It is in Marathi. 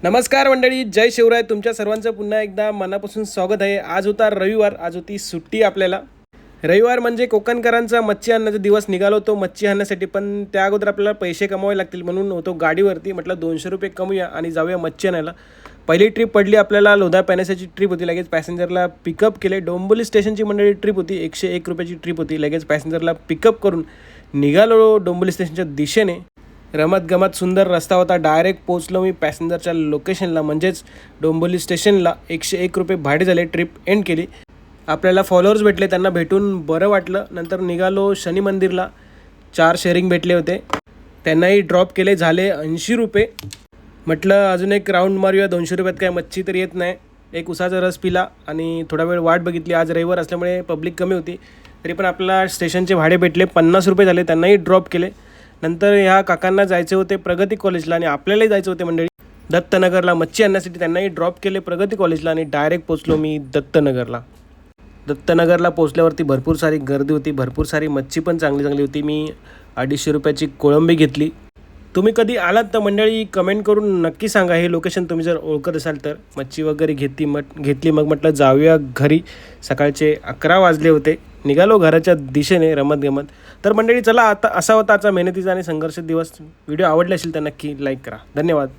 नमस्कार मंडळी, जय शिवराय. तुमच्या सर्वांचं पुन्हा एकदा मनापासून स्वागत आहे. आज होता रविवार, आज होती सुट्टी आपल्याला. रविवार म्हणजे कोकणकरांचा मच्छी आणण्याचा दिवस. निघालो होतो मच्छी आणण्यासाठी, पण त्या अगोदर आपल्याला पैसे कमवावे लागतील म्हणून होतो गाडीवरती. म्हटलं 200 रुपये कमवूया आणि जाऊया मच्छी आणायला. पहिली ट्रिप पडली आपल्याला लोधा पॅनेसाची ट्रिप होती. लगेच पॅसेंजरला पिकअप केले. डोंबिवली स्टेशनची मंडळी ट्रिप होती. 101 रुपयाची ट्रिप होती. लगेच पॅसेंजरला पिकअप करून निघालो डोंबिवली स्टेशनच्या दिशेने. रमत गमत सुंदर रस्ता होता. डायरेक्ट पोचलो मी पॅसेंजरच्या लोकेशनला, म्हणजेच डोंबिवली स्टेशनला. 101 रुपये भाडे झाले. ट्रिप एंड केली. आपल्याला फॉलोअर्स भेटले, त्यांना भेटून बरं वाटलं. नंतर निघालो शनी मंदिरला. 4 शेअरिंग भेटले होते, त्यांनाही ड्रॉप केले. झाले 80 रुपये. म्हटलं अजून एक राऊंड मारूया. 200 रुपयात काय मच्छी तर येत नाही. एक उसाचा रस पिला आणि थोडा वेळ वाट बघितली. आज रविवार असल्यामुळे पब्लिक कमी होती, तरी पण आपल्याला स्टेशनचे भाडे भेटले. 50 रुपये झाले. त्यांनाही ड्रॉप केले. नंतर ह्या काकांना जायचे होते प्रगती कॉलेजला आणि आपल्यालाही जायचं होते मंडळी दत्तनगरला मच्छी आणण्यासाठी. त्यांनाही ड्रॉप केले प्रगती कॉलेजला आणि डायरेक्ट पोचलो मी दत्तनगरला. दत्तनगरला पोचल्यावरती भरपूर सारी गर्दी होती. भरपूर सारी मच्छी पण चांगली चांगली होती. मी 250 रुपयाची कोळंबी घेतली. तुम्ही कधी आलात तर मंडळी कमेंट करून नक्की सांगा. हे लोकेशन तुम्ही जर ओळखत असाल तर. मच्छी वगैरे घेतली. मग म्हटलं जाऊया घरी. सकाळचे 11 वाजले होते. निघालो घराच्या दिशेने रमत गमत. तर मंडळी चला, आता असा होता आजचा मेहनतीचा आणि संघर्ष दिवस. व्हिडिओ आवडला असेल तर नक्की लाईक करा. धन्यवाद.